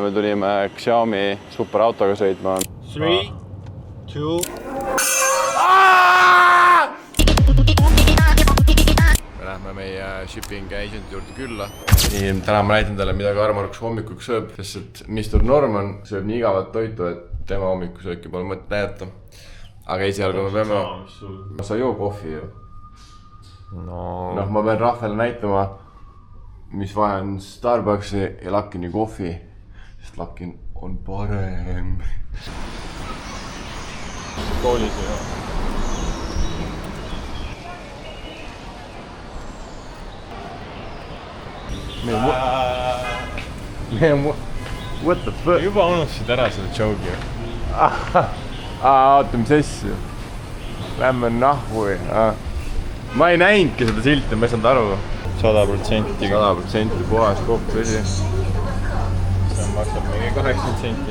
me tulime Xiaomi superautoga sõitma. 3, 2... Me lähme meie shipping agent juurde külla. Nii, täna ma näitan talle, mida Karmarks hommikuks sööb, sest et Mr. Norman sööb nii igavat toitu, et tema hommikusööki pole mõtet näidata. Aga esialgu me peame... Sa joo kohvi ju. Noh, ma pean rahvale näitama, mis vahe on Starbucksi ja Luckini kohvi, sest Luckin on parem. Koolis ju. What the fuck? Juba unustasid ära seda joke'i ju. Oota, mis asju? Lähme nahvu. Ma ei näinudki seda silti, ma ei saanud aru. 100% puhas kohvivesi. See maksab mingi 80 senti.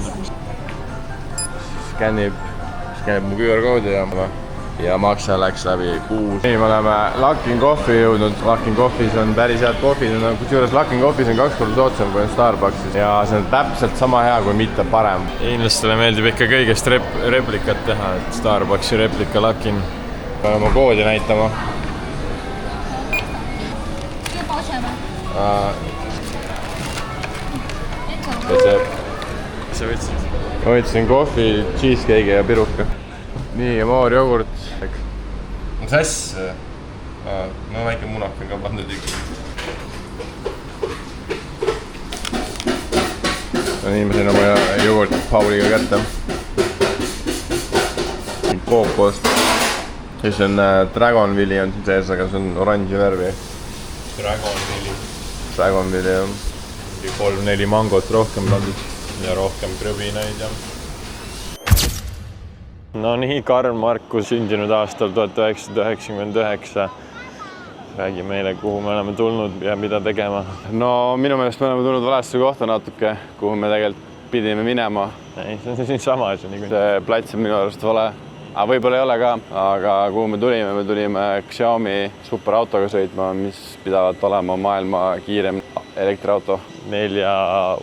Skannib mu QR-koodi ja maksa läks läbi 6. Nii, me oleme Luckin Coffee jõudnud. Luckin Coffee's on päris head kohvid. Kusjuures Luckin Coffee's on 2 korda soodsam kui on Starbucksis. Ja see on täpselt sama hea kui mitte parem. Hiinlastele meeldib ikka kõigest replikat teha, et Starbucksi replika Luckin. Pean oma koodi näitama. Sa võtsid? Ma võtsin kohvi, cheesecake ja piruka. Nii, ja moor jogurt. Mis asja? No väike munak on ka pandud ikka. Nii, ma sain oma jogurt Pauliga kätte. Kookost. Siis on Dragonvilli on siin sees, aga see on oranži värvi. Dragonvilli, jah. 3-4 mangot rohkem pandud ja rohkem krõbinaid ja... No nii, Karl Markus sündinud aastal 1999. Räägi meile, kuhu me oleme tulnud ja mida tegema. No minu meelest me oleme tulnud valesse kohta natuke, kuhu me tegelikult pidime minema. Ei, see on siin sama asi. See plats on minu arust vale. Aga võib-olla ei ole ka, aga kuhu me tulime Xiaomi superautoga sõitma, mis pidavat olema maailma kiirem elektriauto. 4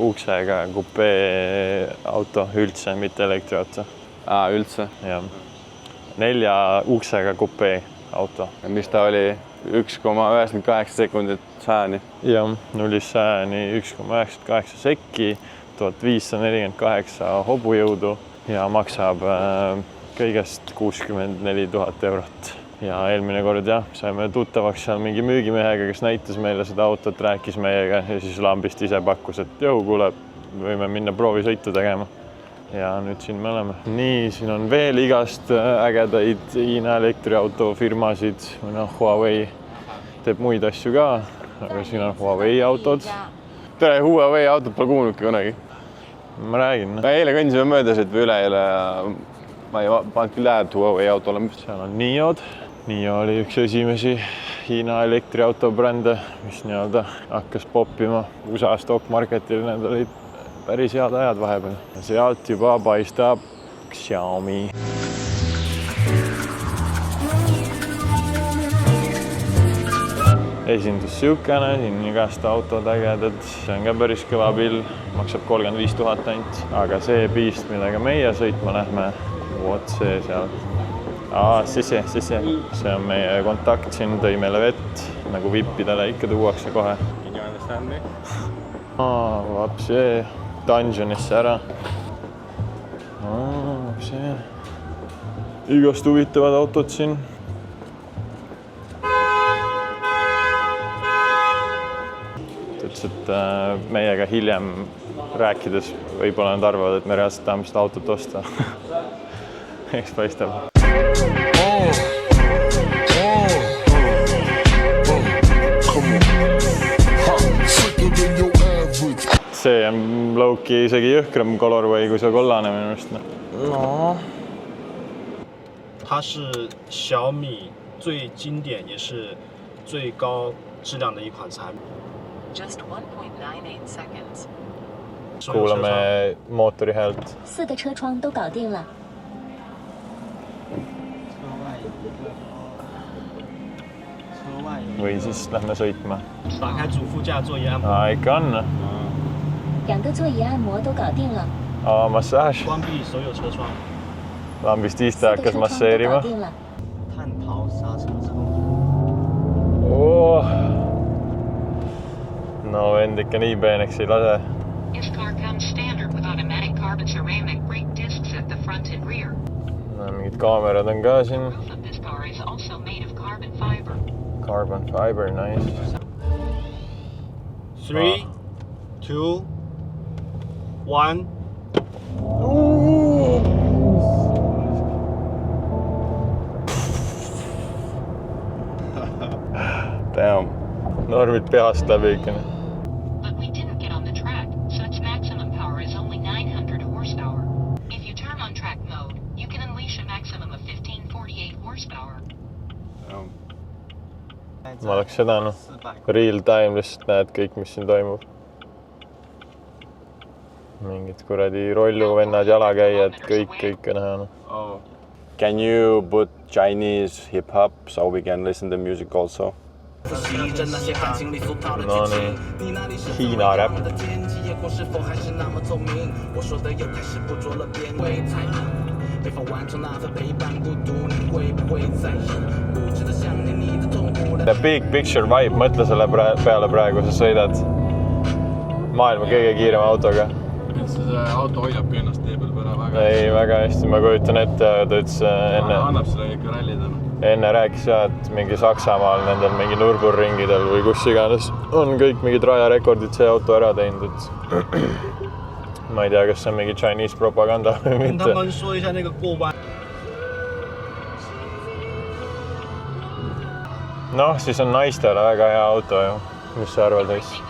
uksega kupee auto üldse, mitte elektriauto. Üldse? Jah. 4 uksega kupee auto. Mis ta oli? 1,98 sekundit sääni? Jah, 0-100-ni 1,98 sekki, 1548 hobujõudu ja maksab kõigest 64 000 eurot. Ja eelmine kord jah, saime tuttavaks seal mingi müügimehega, kes näitas meile seda autot, rääkis meiega ja siis lambist ise pakkus, et jõu, kuule, võime minna proovisõitu tegema. Ja nüüd siin me oleme. Nii, siin on veel igast ägedaid Hiina elektriauto firmasid. Huawei teeb muid asju ka, aga siin on Huawei autod. Tere, Huawei autot pole kuulnudki kunagi. Ma räägin. Eile kõndisime möödas, et või üleeile ma ei pannud küll läheb Huawei autole. Seal on Niod. Nio oli üks esimesi Hiina elektriauto brände, mis nii-öelda hakkas poppima. USA stock marketil need olid päris head ajad vahepeal. Sealt juba paistab Xiaomi. Esindus siukene, siin igast autod ägedad. See on ka päris kõva pill, maksab 35 000 ainult. Aga see piist, millega meie sõitma lähme, vot see seal. See on meie kontakt siin, tõi meile vett, nagu vippidele ikka tuuakse kohe. Vapsee, dungeonisse ära. Igast huvitavad autod siin. Ütles, et meiega hiljem rääkides võib-olla nad arvavad, et me reaalselt tahame seda autot osta. Eks paistab. See on Loki isegi jõhkram colorway kui see kollane minu arust. No. 它是小米最经典也是最高质量的一款产品。 Just 1.98 seconds. Kuulame mootori häält. 4个车窗都搞定了。 Või siis lähme sõitma. 打开主副驾座椅按摩。 Ikka on. 2个座椅按摩都搞定了， massaaž. 关闭所有车窗。 Lambist iste 4个 hakkas 车窗都搞 masseerima. 定了。探逃刹车自动。 Oh. No vend ikka nii peeneks ei lase. This car comes standard with automatic carbon ceramic brake discs at the front and rear. Mingid kaamerad on ka siin. Roof of this car is also made of carbon fiber. Carbon fiber, nice. 3, 2, 1. Damn. Normid peast läbi ikka. But we didn't get on the track, so its maximum power is only 900 horsepower. If you turn on track mode, you can unleash a maximum of 1548 horsepower. Ma oleks seda real time lihtsalt näed kõik, mis siin toimub. Mingid kuradi rolluvennad, jalakäijad, kõik näha. Oh. Can you put Chinese hip-hop so we can listen to music also? No nii, Hiina räpp. The big picture vibe, mõtle selle peale praegu, sa sõidad maailma kõige kiirema autoga. See auto hoiab ka ennast tee peal väga. Ei, väga hästi, ma kujutan ette, ta ütles Annab selle ikka rallidena. enne rääkis jah, et mingi Saksamaal nendel mingi Nürburgringidel või kus iganes on kõik mingid rajarekordid see auto ära teinud, et ma ei tea, kas see on mingi Chinese propaganda või 跟 mitte. 他们说一下那个过弯。 Noh, siis on naistele väga hea auto ju. Mis sa arvad, Õiss?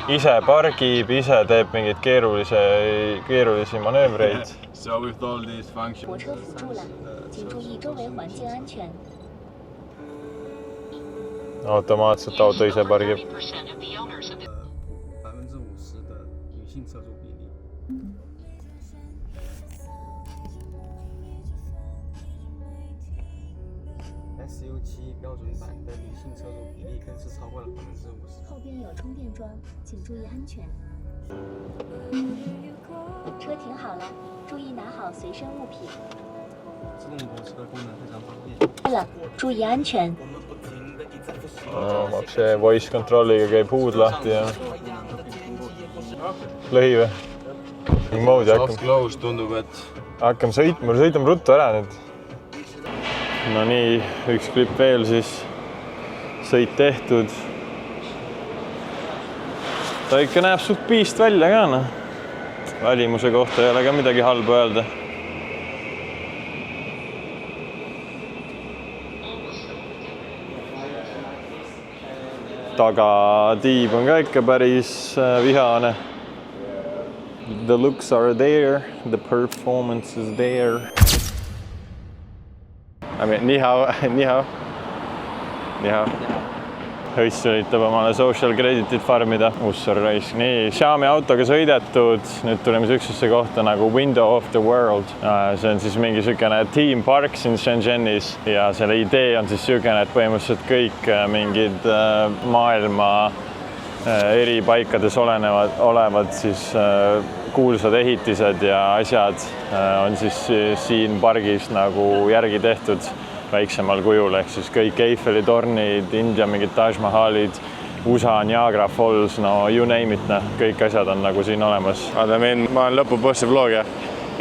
Ise pargib, ise teeb mingeid keerulisi manöövreid. So with all these functions. 泊车辅助了，请注意周围环境安全。 Automaatselt auto ise pargib. 30% of the owners of the 50%的女性车主比例。 SU7 标准版的女性车主比例更是超过了50%。后边有充电桩，请注意安全。车停好了，注意拿好随身物品。自动泊车功能非常方便。对了，注意安全。 See voice control'iga käib huud lahti ja lõhi või? Moodi Soft close tundub, et hakkame sõitma ruttu ära nüüd. No nii, üks klipp veel siis. Sõit tehtud. Ta ikka näeb suht piist välja ka, noh. Välimuse kohta ei ole ka midagi halba öelda. Tagatiib on ka ikka päris vihane. The looks are there, the performance is there. I mean, ni hao. Õiss üritab omale social credit'it farmida. Ussar raisk. Nii, Xiaomi autoga sõidetud. Nüüd tuleme süksesse kohta nagu Window of the World. See on siis mingi sükene team park siin Shenzhenis. Ja selle idee on siis sükene, et põhimõtteliselt kõik mingid maailma eri paikades olevad siis kuulsad ehitised ja asjad on siis siin pargis nagu järgi tehtud väiksemal kujul, ehk siis kõik Eiffeli tornid, India mingid Taj Mahalid, USA Niagara Falls, no you name it, kõik asjad on nagu siin olemas. Ma olen lõpupõhja vlog ja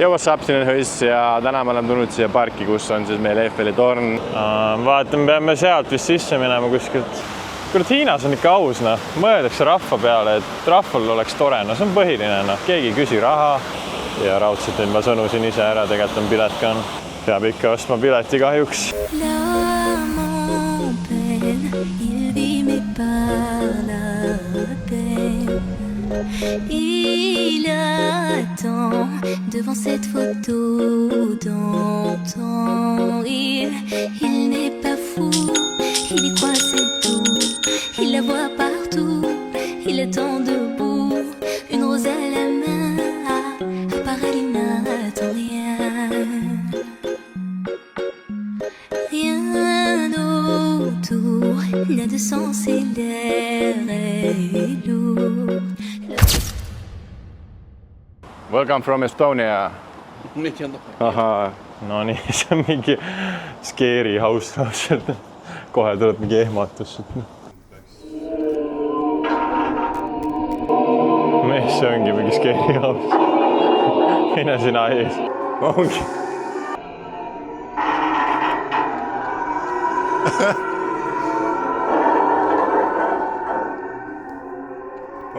what's up, siin on Õiss ja täna ma olen tulnud siia parki, kus on siis meil Eiffeli torn. Vaatame, peame sealt vist sisse minema kuskilt. Kurat, Hiinas on ikka aus, mõeldakse rahva peale, et rahval oleks tore, see on põhiline, keegi ei küsi raha ja raudselt nüüd ma sõnusin ise ära, tegelikult on pilet ka. Peab ikka ostma pileti kahjuks. Il attend devant cette photo d'antan. Il n'est pas fou, il y croit c'est tout. Il la voit partout, il attend debout. Une rose à la main, à part elle n'attend rien. Rien autour n'a de sens et l'air est lourd. Welcome from Estonia. Ahaa. No nii, see on mingi scary house raudselt. Kohe tuleb mingi ehmatus. Mees, see ongi mingi scary house. Mine sina ees. Ongi.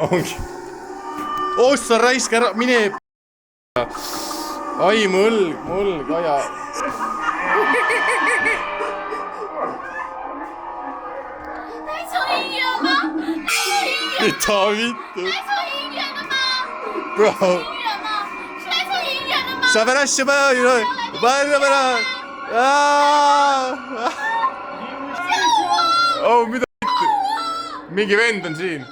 Ongi. Sa raisk ära, mine. Ai, mõlg, aja. Mitä vittu? Bro. Sa pärast see päev. Oh, mida vittu? Mingi vend on siin.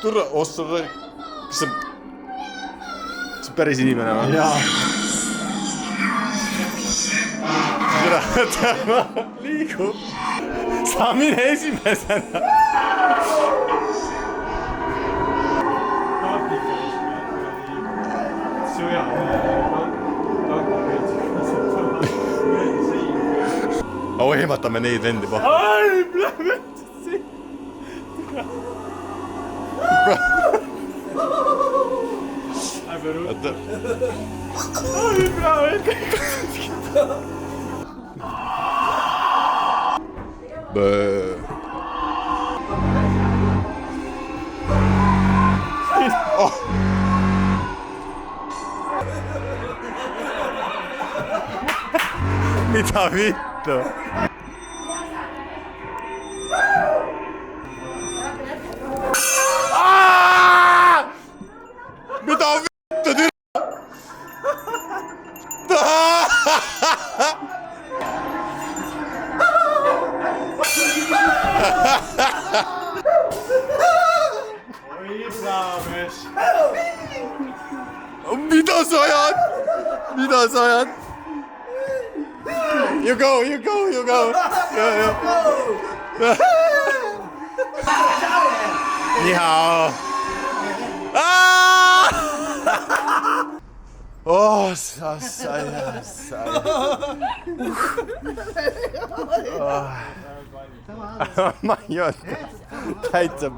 Turra, ossa, kas see on päris inimene või? Jaa. Liigu. Sa mine esimesena. Ehmatame neid vendi paha. Ai, plähmetasi. Oota. Ai, plähmetasi. Oh. Mitä vittu? Mitä vittu työ? Mitä sä ajat? Mitä sä ajat? You go. Joo. Ni hao. Oh, sai. Ma ei ole täitsa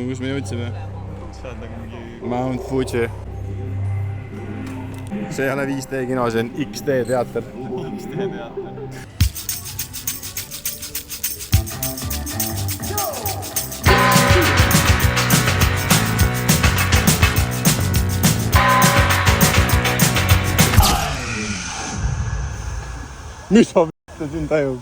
kus me jõudsime? Mount Fuji. See ei ole 5D kino, see on XD teater. Mis on vittu siin tajub?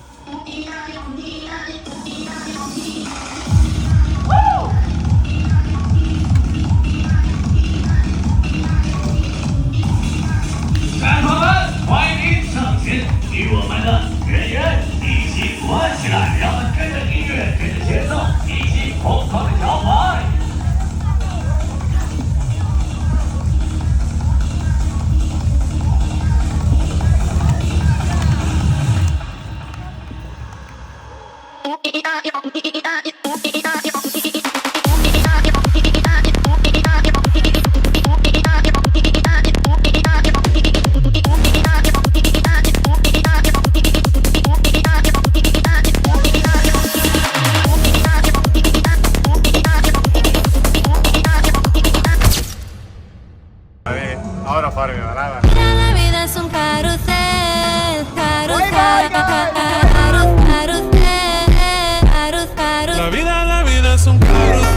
Ahora farmi, läheme. La vida es un carrusel, carrusel, carrusel. La vida es un carrusel,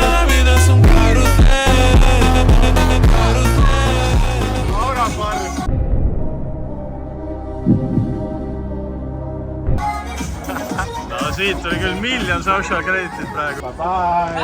La vida es un carrusel, Ahora farmi. No siit tuli küll miljon social credit'it praegu. Bye.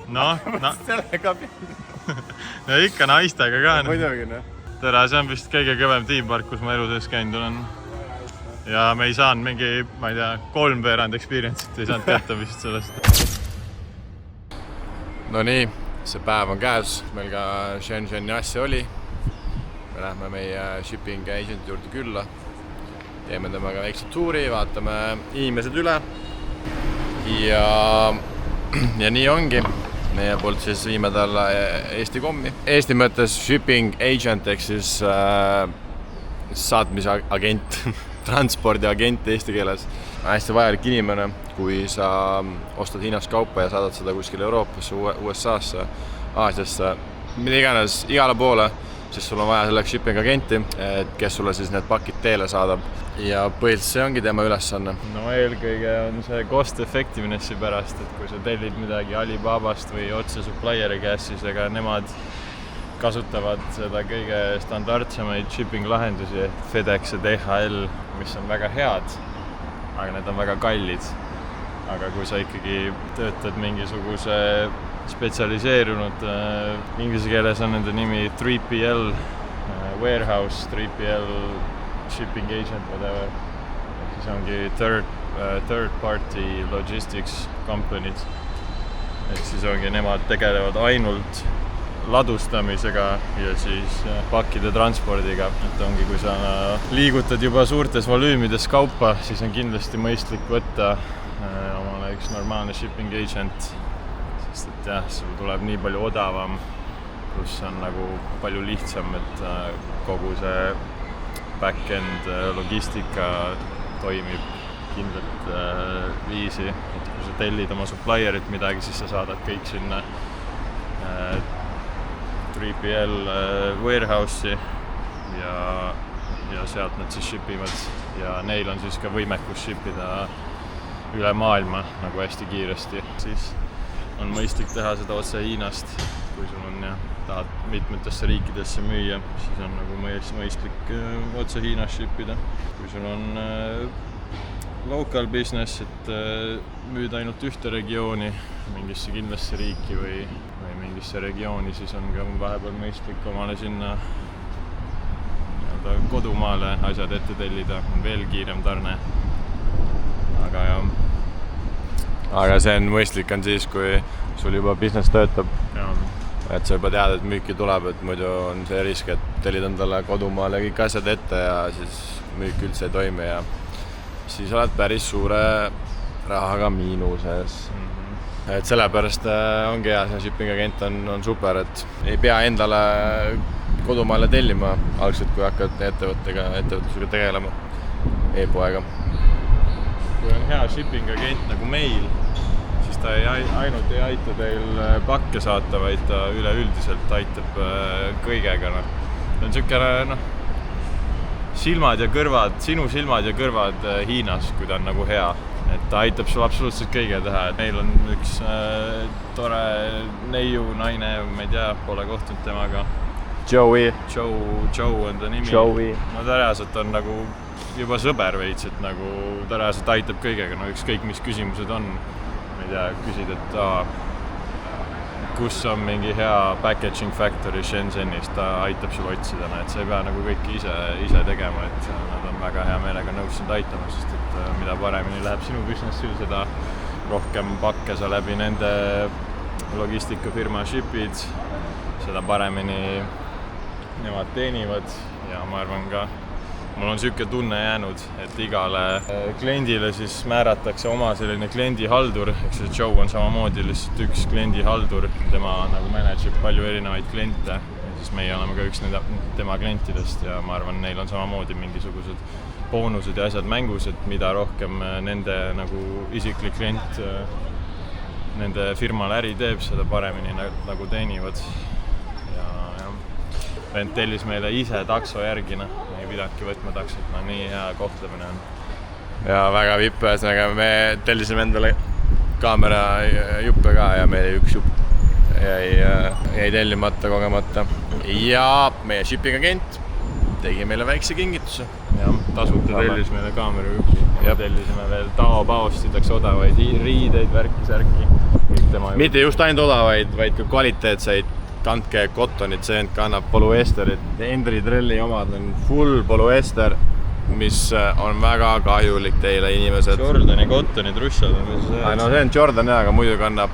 No. Sellega Ja ikka naistega ka. Muidugi, noh. tere, see on vist kõige kõvem tiimpark, kus ma elu sees käinud olen. Ja me ei saanud mingi, ma ei tea, 3/4 experience'it ei saanud kätte vist sellest. No nii, see päev on käes, meil ka Shenzheni asja oli. Me lähme meie shipping agenti juurde külla. Teeme temaga väikse tuuri, vaatame inimesed üle. Ja nii ongi. Meie poolt siis viime talle Eesti kommi. Eesti mõttes shipping agent ehk siis saatmise agent, transpordiagent eesti keeles. Hästi vajalik inimene, kui sa ostad Hiinast kaupa ja saadad seda kuskile Euroopasse, USA-sse, Aasiasse, mida iganes, igale poole, siis sul on vaja selleks shipping agenti, kes sulle siis need pakid teele saadab. Ja põhiliselt see ongi tema ülesanne. No eelkõige on see cost effectivenessi pärast, et kui sa tellid midagi Alibabast või otse supplieri käest, siis ega nemad kasutavad seda kõige standardsemaid shipping lahendusi, FedEx ja DHL, mis on väga head, aga need on väga kallid. Aga kui sa ikkagi töötad mingisuguse spetsialiseerunud, inglise keeles on nende nimi 3PL, warehouse, 3PL, shipping agent, whatever. Siis ongi third party logistics companies. Et siis ongi nemad tegelevad ainult ladustamisega ja siis pakkide transpordiga. Et ongi, kui sa liigutad juba suurtes volüümides kaupa, siis on kindlasti mõistlik võtta omale üks normaalne shipping agent. Sest et jah, sul tuleb nii palju odavam, pluss on nagu palju lihtsam, et kogu see back-end logistika toimib kindlat viisi. Et kui sa tellid oma supplierit midagi, siis sa saadad kõik sinna 3PL warehouse'i ja sealt nad siis shipivad. Ja neil on siis ka võimekus shipida üle maailma nagu hästi kiiresti. Siis on mõistlik teha seda otse Hiinast, kui sul on tahad mitmetesse riikidesse müüa, siis on nagu mõistlik otse Hiinas shippida. Kui sul on local business, et müüd ainult ühte regiooni, mingisse kindlasse riiki või mingisse regiooni, siis on ka vahepeal mõistlik omale sinna kodumaale asjad ette tellida, on veel kiirem tarne. Aga see on mõistlik on siis, kui sul juba business töötab. Et sa juba tead, et müüki tuleb, et muidu on see risk, et tellid endale kodumaale kõik asjad ette ja siis müük üldse ei toimi ja siis oled päris suure rahaga miinuses. Et sellepärast ongi hea, see shipping agent on super, et ei pea endale kodumaale tellima algselt, kui hakkad ettevõtlusega tegelema e-poega. Kui on hea shipping agent nagu meil, siis ta ainult ei aita teil pakke saata, vaid ta üleüldiselt aitab kõigega. Ta on niisugune silmad ja kõrvad, sinu silmad ja kõrvad Hiinas, kui ta on nagu hea. Et ta aitab sul absoluutselt kõige teha. Meil on üks tore neiu, naine, ma ei tea, pole kohtunud temaga. Joey. Joe on ta nimi. Joey. No ta reaalselt on nagu juba sõber veits, et nagu ta reaalselt aitab kõigega. No ükskõik, mis küsimused on. Ma ei tea, küsid, et kus on mingi hea packaging factory Shenzhenis, ta aitab sul otsida, et sa ei pea nagu kõike ise tegema, et nad on väga hea meelega nõus sind aitama, sest et mida paremini läheb sinu businessil, seda rohkem pakke sa läbi nende logistikafirma shipid, seda paremini nemad teenivad ja ma arvan ka, mul on niisugune tunne jäänud, et igale kliendile siis määratakse oma selline kliendihaldur, eks see Joe on samamoodi lihtsalt üks kliendihaldur, tema nagu manageb palju erinevaid kliente ja siis meie oleme ka üks tema klientidest ja ma arvan, neil on samamoodi mingisugused boonused ja asjad mängus, et mida rohkem nende nagu isiklik klient nende firmale äri teeb, seda paremini nagu teenivad. Vend tellis meile ise takso järgina, ei pidanudki võtma taksot, nii hea kohtlemine on. Ja väga vipp, ühesõnaga me tellisime endale kaamera juppe ka ja meil üks jupp jäi tellimata kogemata. Ja meie shipping agent tegi meile väikse kingituse. Ja tasuta tellis meile kaamera jupp. Tellisime veel Taobaost, sidaks odavaid riideid, värki-särki. Mitte just ainult odavaid, vaid ka kvaliteetseid kandke cottonit, see vend kannab polüesterit. Hendri Trelli omad on full polüester, mis on väga kahjulik teile inimesed. Jordani Cottoni trussad on see. No see on Jordan jah, aga muidu kannab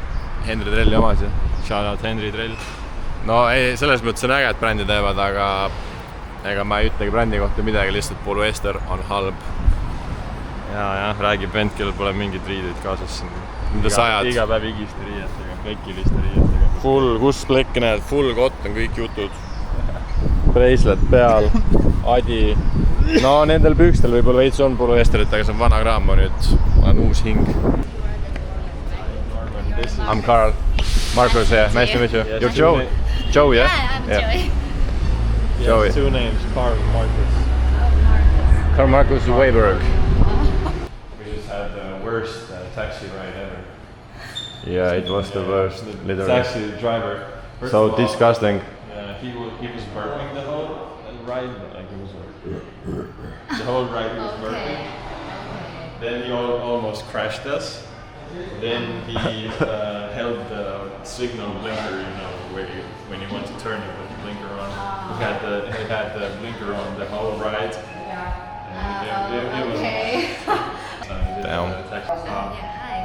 Hendri Trelli omasi. Shout out Henri Trell. No ei, selles mõttes on äge, et brändi teevad, aga ega ma ei ütlegi brändi kohta midagi, lihtsalt polüester on halb. Ja, räägib vend, kellel pole mingid riideid kaasas siin. Mida sa ajad? Iga päev igiste riietega, plekiliste riietega. Full, kus plekk näed, full cotton, kõik jutud. Bracelet peal, adi. No nendel pükstel võib-olla veits on polüesterit, aga see on vana kraam, ma nüüd olen uus hing. I'm Carl. Marcus here, nice to meet you. You're Joe? Joe, yeah? Yeah, I'm Joey. Joey. Two names, Carl Marcus. Carl Marcus Weiberg. We just had the worst taxi ride ever. Yeah, it was the worst, literally. Taxi driver. First So of all, disgusting. he was burping the whole ride, like it was the whole ride he was burping. Then he almost crashed us. Then he held the signal blinker, you know, when you want to turn it with the blinker on. He had the blinker on the whole ride. And it was Damn. Hi.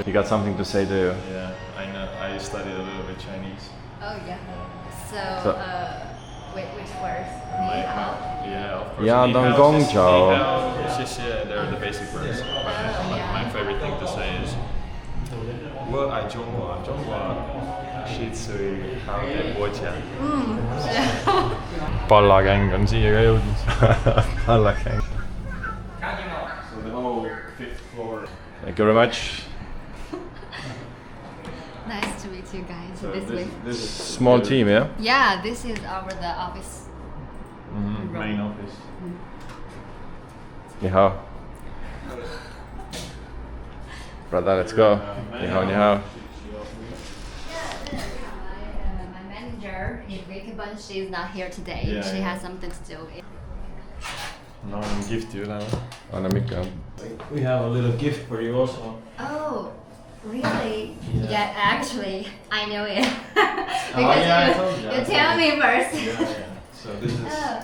He got something to say to you. Yeah, I know. I studied a little bit Chinese. Oh yeah. So- So, which words? Ni hao. Yeah, of course. Ja, Ni dan hao, gong xie- chao. ni hao, xie xie, they're the basic words. But my favorite thing to say is 我爱中国，中国是最好的国家。Pallakäng on siia ka jõudnud. Pallakäng. So the whole 5th floor. Thank you very much. Nice to meet you guys. So this way. this is Small team, yeah? Yeah, this is the office. main office. Ni hao. Brother, let's go. Ni hao, ni hao. My manager is Vicky, but she's not here today. Yeah, she yeah. has something to do. No, I'm gifti üle. Anname ikka. We have a little gift for you also. Oh, really? Yeah, actually, I know it. because yeah, I told you. you tell me first. Yeah. So this is Oh,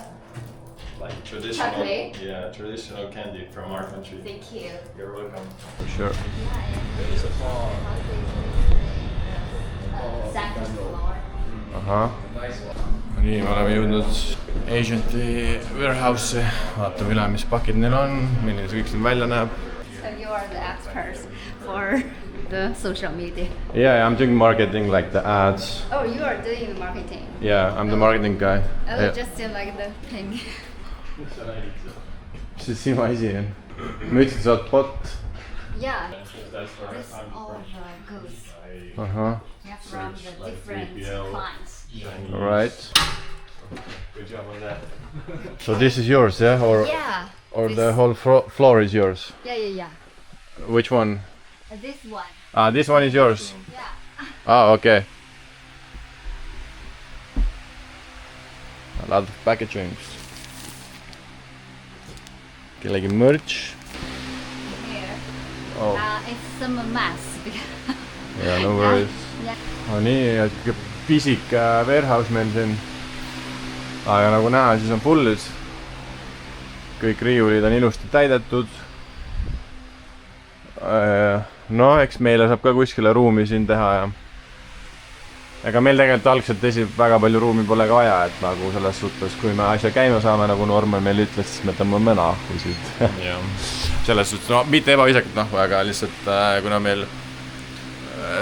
like traditional, Chocolate? yeah, traditional candy from our country. thank you. You're welcome. Sure. Second floor. Ahah. Nii, me oleme jõudnud Agenti warehouse'i. Vaatame üle, mis pakid neil on, milline see kõik siin välja näeb. So you are the experts for the social media. Yeah, I'm doing marketing, like the ads. Oh, you are doing the marketing. Yeah, I'm the marketing guy. Oh, just do like the thing. See sinu asi on. Ma ütlesin, sa oled bot. Yeah, That's where this I'm all from. goes. Ahah. Yeah, from the different 3PL. clients. Chinese. Alright. Good job on that. So this is yours, yeah? Yeah. Or this- the whole floor is yours? Yeah. Which one? This one. Ah, this one is yours? Yeah. Ah, okay. A lot of packagings. Kellegi merch. Here. Oh. It's some mask. Yeah, no worries. Yeah. No nii, et pisik warehouse meil siin. Aga nagu näha, siis on full'is. Kõik riiulid on ilusti täidetud. No, eks meile saab ka kuskile ruumi siin teha ja ega meil tegelikult algselt väga palju ruumi pole ka vaja, et nagu selles suhtes, kui me asja käima saame, nagu Norman meil ütles, siis me tõmbame nahku siit. Selles suhtes, no mitte ebaviisakalt nahku, aga lihtsalt kuna meil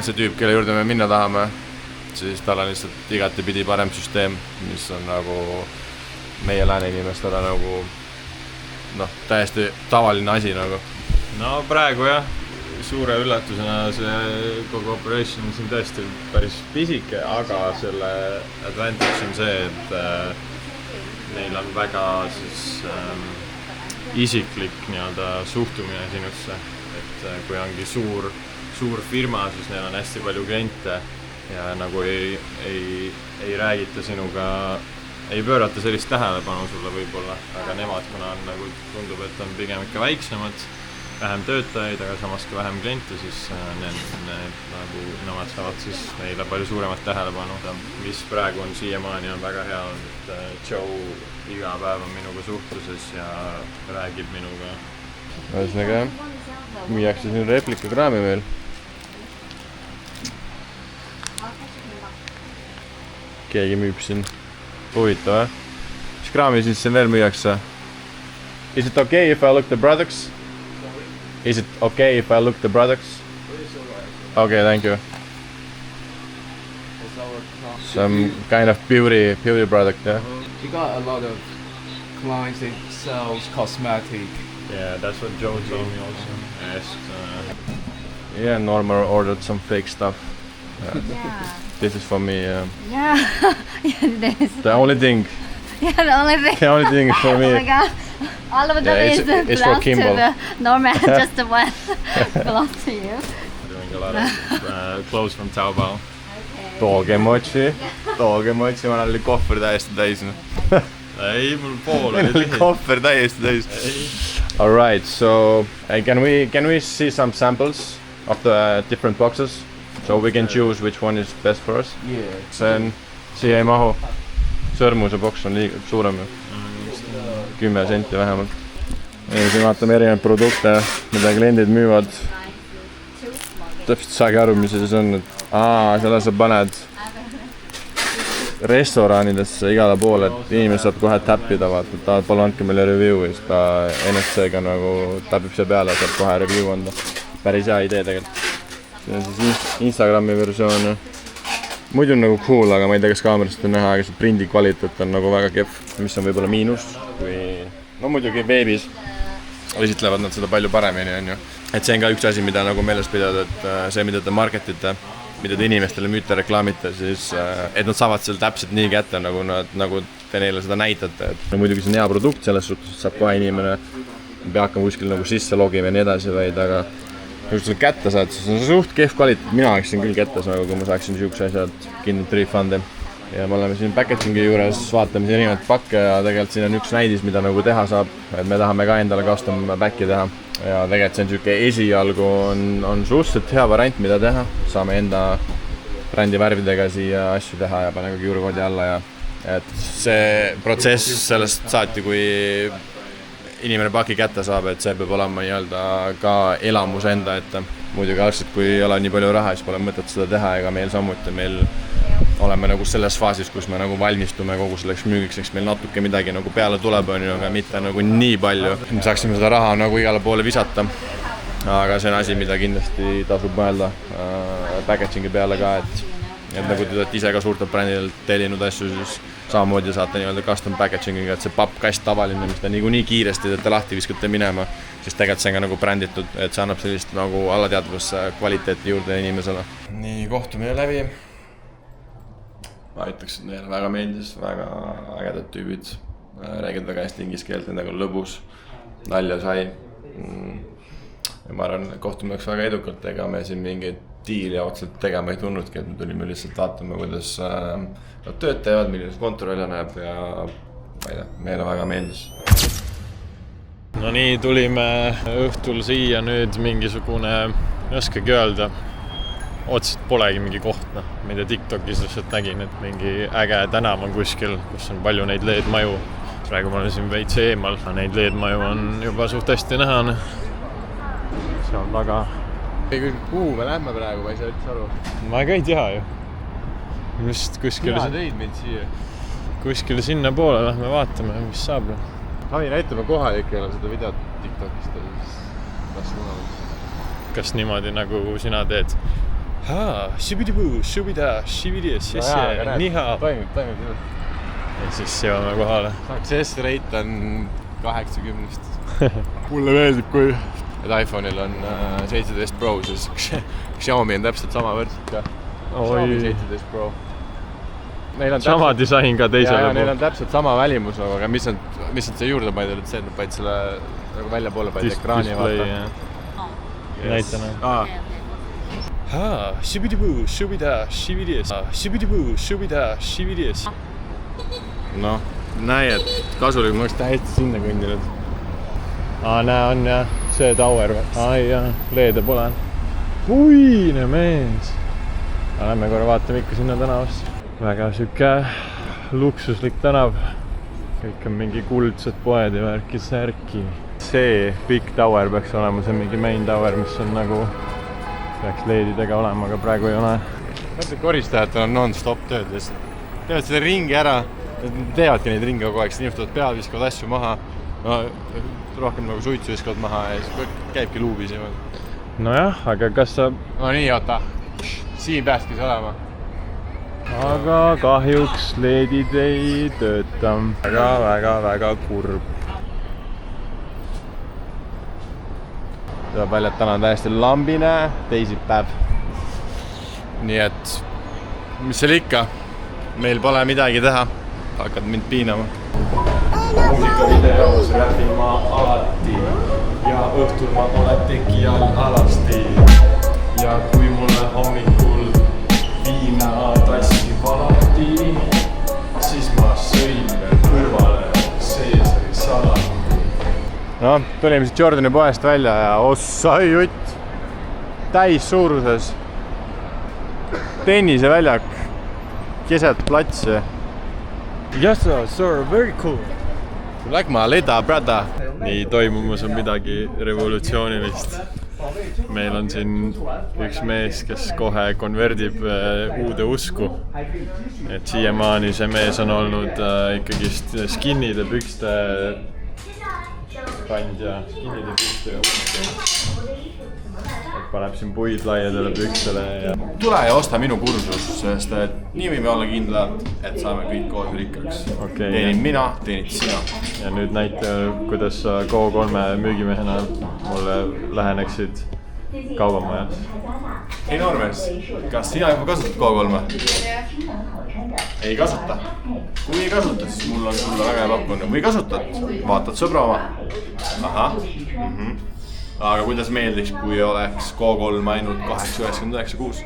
see tüüp, kelle juurde me minna tahame, siis tal on lihtsalt igatepidi parem süsteem, mis on nagu meie lääne inimestele nagu täiesti tavaline asi nagu. No praegu jah, suure üllatusena see kogu operation on siin tõesti päris pisike, aga selle advantage on see, et neil on väga isiklik nii-öelda suhtumine sinusse, et kui ongi suur firma, siis neil on hästi palju kliente ja nagu ei räägita sinuga, ei pöörata sellist tähelepanu sulle võib-olla, aga nemad, kuna on nagu tundub, et on pigem ikka väiksemad, vähem töötajaid, aga samas ka vähem kliente, siis nagu nemad saavad siis neile palju suuremat tähelepanu. Mis praegu on siiamaani on väga hea, et Joe iga päev on minuga suhtluses ja räägib minuga. Ühesõnaga, müüakse siin replikakraami veel. Keegi müüb siin. Huvitav, Mis kraami siis siin veel müüakse? Is it okay if I look the products? Is it okay if I look the products? Okay, thank you. Some kind of beauty product, yeah? We got a lot of clients that sells cosmetic. Yeah, that's what Joe told me also. Yeah, Norma ordered some fake stuff. Yeah. This is for me. Yeah. This. The only thing. Yeah, the only thing. The only thing is for me. Oh my god. All of that is it's for belongs to Kimball. the Norman, just the one belongs to you. Doing a lot of clothes from Taobao. Tooge mochi. Tooge mochi, ma olen kohver täiesti täis. Ei, mul pool oli kohver täiesti täis. Alright, so can we see some samples of the different boxes? So we can choose which one is best for us? Yeah. See on, siia ei mahu. Sõrmuse boks on liiga suurem. 10 senti vähemalt. Ja siin vaatame erinevaid produkte, mida kliendid müüvad. Täpselt saagi aru, mis see on. Selle sa paned restoranidesse igale poole, et inimene saab kohe täppida, vaata, et palun andke meile review ja siis ta NSC-ga nagu täpib see peale ja saab kohe review anda. Päris hea idee tegelikult. See on siis Instagrami versioon. Muidu on nagu cool, aga ma ei tea, kas kaamerast on näha, aga see prindi kvaliteet on nagu väga kehv, mis on võib-olla miinus. No muidugi veebis esitlevad nad seda palju paremini, on ju. Et see on ka üks asi, mida nagu meeles pidada, et see, mida te marketite, mida te inimestele müüte, reklaamite, siis et nad saavad selle täpselt nii kätte, nagu te neile seda näitate. No muidugi see on hea produkt, selles suhtes saab kohe inimene, pea hakkama kuskil nagu sisse logima ja nii edasi, vaid aga kui selle kätte saad, siis on see suht kehv kvaliteet. Mina oleksin küll kättes, nagu kui ma saaksin siukse asjad kindlalt refundi. Ja me oleme siin packaging'i juures, vaatame siin erinevaid pakke ja tegelikult siin on üks näidis, mida nagu teha saab. Et me tahame ka endale custom back'i teha. Ja tegelikult see on siuke esialgu on suhteliselt hea variant, mida teha. Saame enda brändi värvidega siia asju teha ja pane ka QR-koodi alla. Et see protsess sellest saati, kui inimene paki kätte saab, et see peab olema nii-öelda ka elamus enda ette. Muidugi algselt, kui ei ole nii palju raha, siis pole mõtet seda teha, ega meil samuti. Meil oleme nagu selles faasis, kus me nagu valmistume kogu selleks müügiks, eks meil natuke midagi nagu peale tuleb, aga mitte nagu nii palju. Me saaksime seda raha nagu igale poole visata. Aga see on asi, mida kindlasti tasub mõelda packaging'i peale ka, et nagu te olete ise ka suurtelt brändidelt tellinud asju, siis samamoodi saate nii-öelda custom packaging'iga, et see pappkast tavaline, mis ta nii kiiresti te lahti viskate minema, siis tegelikult see on ka nagu bränditud, et see annab sellist nagu alateadvusse kvaliteeti juurde inimesele. Nii, kohtumine läbi. Ma ütleks, et neile väga meeldis, väga ägedad tüübid. Räägid väga hästi inglise keelt, nendega on lõbus, nalja sai. Ja ma arvan, et kohtumine läks väga edukalt, ega me siin mingeid diili otseselt tegema ei tunnudki, et me tulime lihtsalt vaatama, kuidas nad tööd teevad, milline kontor välja näeb ja ma ei tea, meile väga meeldis. No nii, tulime õhtul siia nüüd mingisugune, ei oskagi öelda, otseselt polegi mingi koht, mida TikTokis lihtsalt nägin, et mingi äge tänav on kuskil, kus on palju neid LED-maju. Praegu ma olen siin veits eemal, neid LED-maju on juba suht hästi näha. Seal taga. Kuhu me lähme praegu, ma ei saa üldse aru. Ma ka ei tea ju. Just kuskile... Sina tõid mind siia. Kuskile sinna poole lähme vaatame, mis saab. Savi näitame kohalikele seda videot TikTokist. Kas niimoodi nagu sina teed? Shibidibuu, shubida, shibidies, niha. Toimib just. Ja siis jõuame kohale. Success rate on 80. Mulle meeldib, kui iPhone'il on 17 Pro, siis Xiaomi on täpselt sama võrdselt ka. Xiaomi 17 Pro. Sama disain ka teisele pool. Neil on täpselt sama välimus, aga mis on see juurde paidel, et see on vaid selle nagu välja poole paid ekraani vaata. Näitena. Shibidibuu, shubida, shibidies. Shibidibuu, shubida, shibidies. Noh, näi, et kasulik, ma oleks täiesti sinna kõndinud. Näe on jah, see tower. Ai jah, leede pole. Puine mees. Lähme korra vaatame ikka sinna tänavasse. Väga süke luksuslik tänav. Kõik on mingi kuldsed poed ja värki särki. See Big Tower peaks olema see mingi main tower, mis on nagu peaks leedidega olema, aga praegu ei ole. Mõtled koristajatel on non-stop tööd lihtsalt. Teevad selle ringi ära, teevadki neid ringi kogu aeg, siis niistavad peal, viskavad asju maha, rohkem nagu suitsu viskavad maha ja siis käibki luubis. Nojah, aga kas sa... No nii, oota, siin peakski see olema. Aga kahjuks leedid ei tööta. Väga kurb. Tuleb välja, et täna on täiesti lambine teisipäev. Nii et, mis seal ikka? Meil pole midagi teha. Hakkad mind piinama. Muusikavideos räpin ma alati ja õhtul ma olen tekijal alasti. Ja kui mulle hommikul viina tassi valati, siis ma sõin veel kõrvale Caesari salami. No, tulime siit Jordani poest välja ja ossai jutt. Täis suuruses tenniseväljak keset platsi. Yes sir, very cool. Like my little brother. Nii toimumas on midagi revolutsioonilist. Meil on siin üks mees, kes kohe konverdib uude usku. Et siiamaani see mees on olnud ikkagist skinnide pükste kandja, skinnide pükste usku. Et paneb siin puid laiadele pükstele ja... Tule ja osta minu kursus, sest et nii võime olla kindlad, et saame kõik koos rikkaks. Okay, teenid mina, teenid sina. Ja nüüd näita, kuidas sa Go3 müügimehena mulle läheneksid kaubamajas. Ei Normes, kas sina juba kasutad Go3? Ei kasuta. Kui ei kasuta, siis mul on sulle väga hea pakkuda. Või kasutad, vaatad sõbra oma. Aha. Aga kuidas meeldiks, kui oleks Go3 ainult 8,99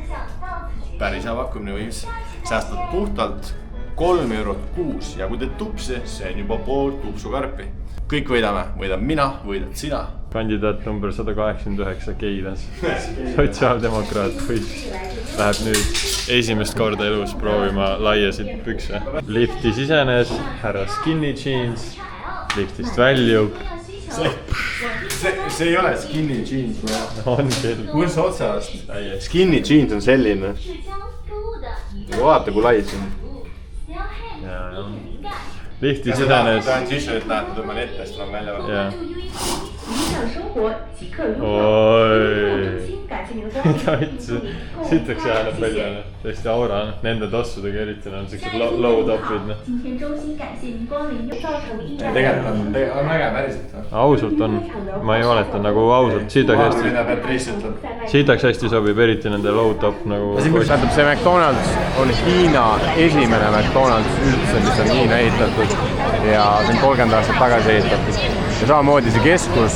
Päris hea pakkumine võims. Säästad puhtalt 3 eurot kuus ja kui teed tupsi, see on juba pool tupsukarpi. Kõik võidame, võidab mina, võidad sina. Kandidaat number 189 Keilas. Sotsiaaldemokraat läheb nüüd esimest korda elus proovima laiasid pükse. Lifti sisenes, härra Skinny Jeans, liftist väljub. See ei ole skinny jeans, On küll. Kus otsast? Skinny jeans on selline. Vaata, kui lai see on. Lifti sisenes. Ta on sisse, et näete, tõmban ette, siis tuleb välja. Oi. Mida vitsi? Sitaks jääneb välja. Tõesti aura. Nende tossudega eriti on siuksed low-topid. Tegelikult on väga päriselt. Ausalt on. Ma ei valeta nagu ausalt. Siitaks hästi sobib eriti nende low-top nagu... See McDonald's on Hiina esimene McDonald's üldse, mis on Hiina ehitatud. Ja see on 30 aastat tagasi ehitatud. Ja samamoodi see keskus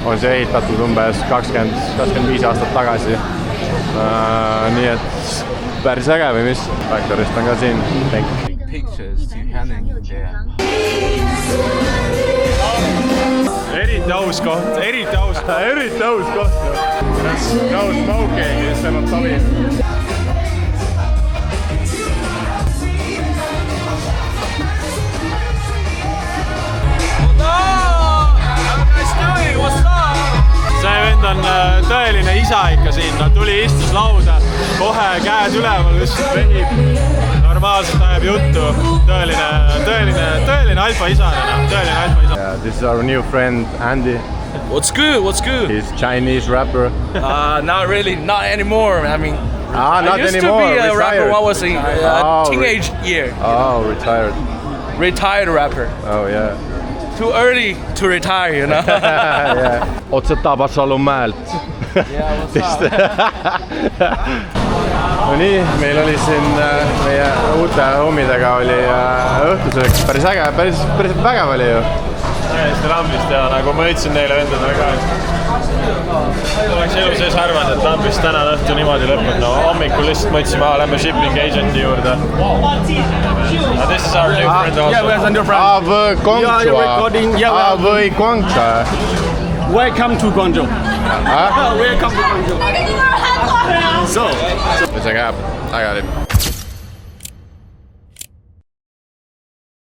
on see ehitatud umbes 20-25 aastat tagasi. Nii et päris äge või mis? Factorist on ka siin. Pictures to hanging there. Eriti aus koht, eriti aus koht. No smoking, just peab sobib. See vend on tõeline isa ikka siin, ta tuli istus lauda, kohe käed üleval, lihtsalt vehib, normaalselt ajab juttu, tõeline alfa-isane, tõeline alfa-isane. Yeah, this is our new friend Andy. What's good? He's Chinese rapper. Not really, not anymore. I mean, not I used anymore. to be a rapper when I was in retired. teenage year. Oh, retired. Retired rapper. Oh, yeah. Too early to retire, you know? Yeah. Otse Tabasalu mäelt. Yeah, what's up? No nii, meil oli siin meie uute homidega oli õhtusöök päris äge, päris vägev oli ju. täiesti lambist ja nagu ma ütlesin neile vendadele ka, et oleks elu sees arvanud, et lambist täna õhtu niimoodi lõpeb. No hommikul lihtsalt mõtlesime, lähme shipping agenti juurde. This is our new friend also. Yeah, we're a new friend. Guangzhou. Recording. Yeah, Guangzhou. welcome to Guangzhou. Welcome to Guangzhou. So. It's like, I got it.